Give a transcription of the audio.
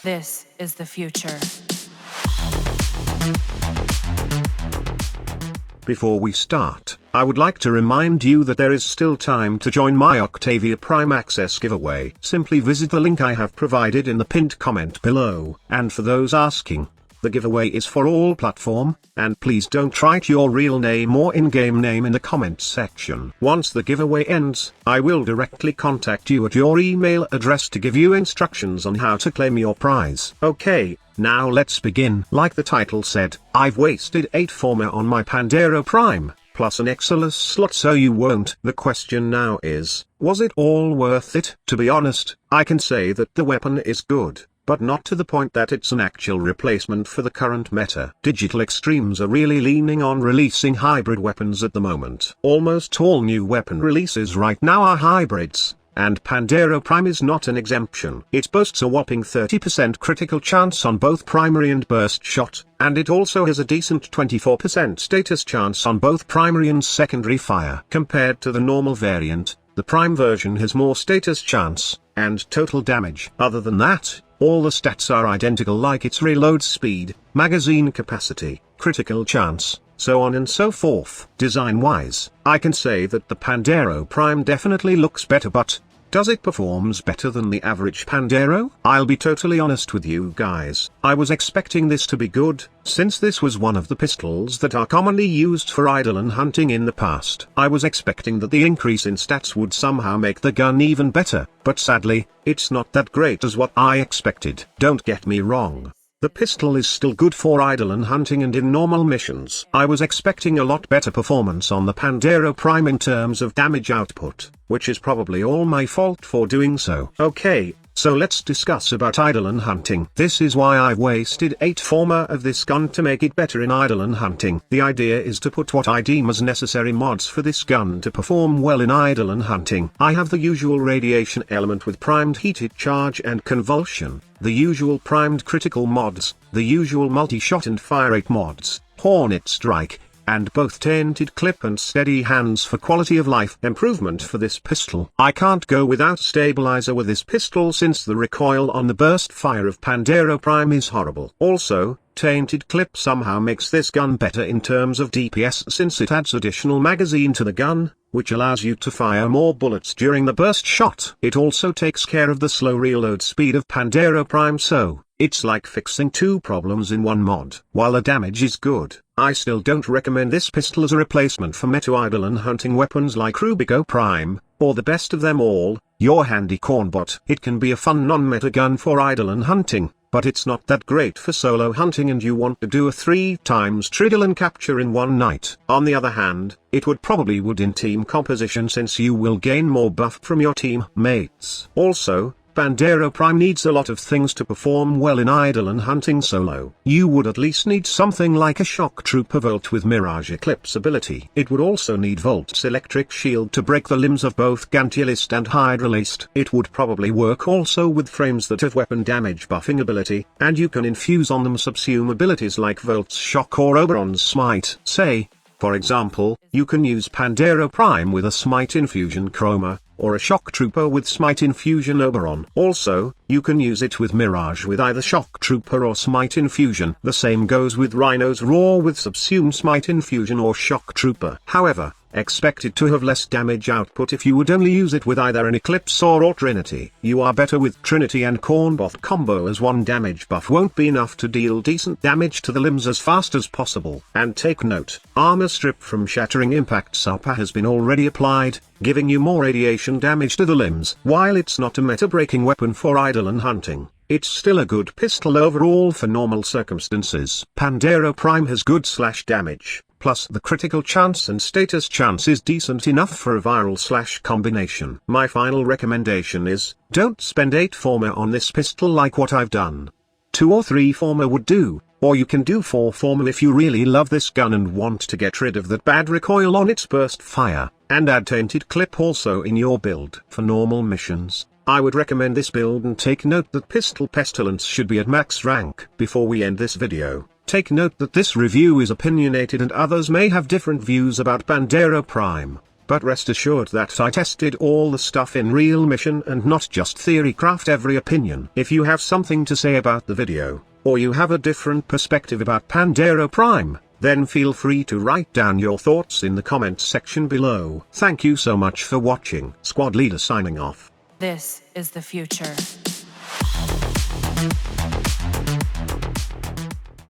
This is the future. Before we start, I would like to remind you that there is still time to join my Octavia Prime Access giveaway. Simply visit the link I have provided in the pinned comment below. And for those asking, the giveaway is for all platform, and please don't write your real name or in-game name in the comments section. Once the giveaway ends, I will directly contact you at your email address to give you instructions on how to claim your prize. Okay, now let's begin. Like the title said, I've wasted 8 former on my Pandero Prime, plus an Exilus slot so you won't. The question now is, was it all worth it? To be honest, I can say that the weapon is good, but not to the point that it's an actual replacement for the current meta. Digital Extremes are really leaning on releasing hybrid weapons at the moment. Almost all new weapon releases right now are hybrids, and Pandero Prime is not an exemption. It boasts a whopping 30% critical chance on both primary and burst shot, and it also has a decent 24% status chance on both primary and secondary fire. Compared to the normal variant, the Prime version has more status chance, and total damage. Other than that, all the stats are identical, like its reload speed, magazine capacity, critical chance, so on and so forth. Design-wise, I can say that the Pandero Prime definitely looks better, but does it performs better than the average Pandero? I'll be totally honest with you guys, I was expecting this to be good, since this was one of the pistols that are commonly used for Eidolon hunting in the past. I was expecting that the increase in stats would somehow make the gun even better, but sadly, it's not that great as what I expected. Don't get me wrong, the pistol is still good for Eidolon hunting and in normal missions. I was expecting a lot better performance on the Pandero Prime in terms of damage output, which is probably all my fault for doing so. Okay, so let's discuss about Eidolon hunting. This is why I've wasted 8 former of this gun to make it better in Eidolon hunting. The idea is to put what I deem as necessary mods for this gun to perform well in Eidolon hunting. I have the usual radiation element with primed heated charge and convulsion, the usual primed critical mods, the usual multi-shot and fire rate mods, Hornet Strike, and both tainted clip and steady hands for quality of life improvement for this pistol. I can't go without stabilizer with this pistol since the recoil on the burst fire of Pandero Prime is horrible. Also, tainted clip somehow makes this gun better in terms of DPS since it adds additional magazine to the gun, which allows you to fire more bullets during the burst shot. It also takes care of the slow reload speed of Pandero Prime, so it's like fixing 2 problems in one mod. While the damage is good, I still don't recommend this pistol as a replacement for meta Eidolon hunting weapons like Rubico Prime, or the best of them all, your handy cornbot. It can be a fun non-meta gun for Eidolon hunting, but it's not that great for solo hunting and you want to do a 3 times Tridolon capture in one night. On the other hand, it would in team composition since you will gain more buff from your team mates. Also, Pandero Prime needs a lot of things to perform well in Eidolon hunting solo. You would at least need something like a Shock Trooper Volt with Mirage Eclipse ability. It would also need Volt's electric shield to break the limbs of both Gantialist and Hydralist. It would probably work also with frames that have weapon damage buffing ability, and you can infuse on them subsume abilities like Volt's Shock or Oberon's Smite. Say, for example, you can use Pandero Prime with a Smite Infusion Chroma, or a Shock Trooper with Smite Infusion Oberon. Also, you can use it with Mirage with either Shock Trooper or Smite Infusion. The same goes with Rhino's Roar with Subsume Smite Infusion or Shock Trooper. However, expect it to have less damage output if you would only use it with either an Eclipse or Trinity. You are better with Trinity and Cornbot combo, as one damage buff won't be enough to deal decent damage to the limbs as fast as possible. And take note, Armor Strip from Shattering Impacts upper has been already applied, giving you more radiation damage to the limbs. While it's not a meta-breaking weapon for Eidolon hunting, it's still a good pistol overall for normal circumstances. Pandero Prime has good slash damage, plus the critical chance and status chance is decent enough for a viral slash combination. My final recommendation is, don't spend 8 former on this pistol like what I've done. 2 or 3 former would do, or you can do 4 former if you really love this gun and want to get rid of that bad recoil on its burst fire, and add tainted clip also in your build. For normal missions, I would recommend this build, and take note that Pistol Pestilence should be at max rank. Before we end this video, take note that this review is opinionated and others may have different views about Pandero Prime. but rest assured that I tested all the stuff in real mission and not just theory craft every opinion. If you have something to say about the video, or you have a different perspective about Pandero Prime, then feel free to write down your thoughts in the comments section below. Thank you so much for watching. Squad Leader signing off. This is the future.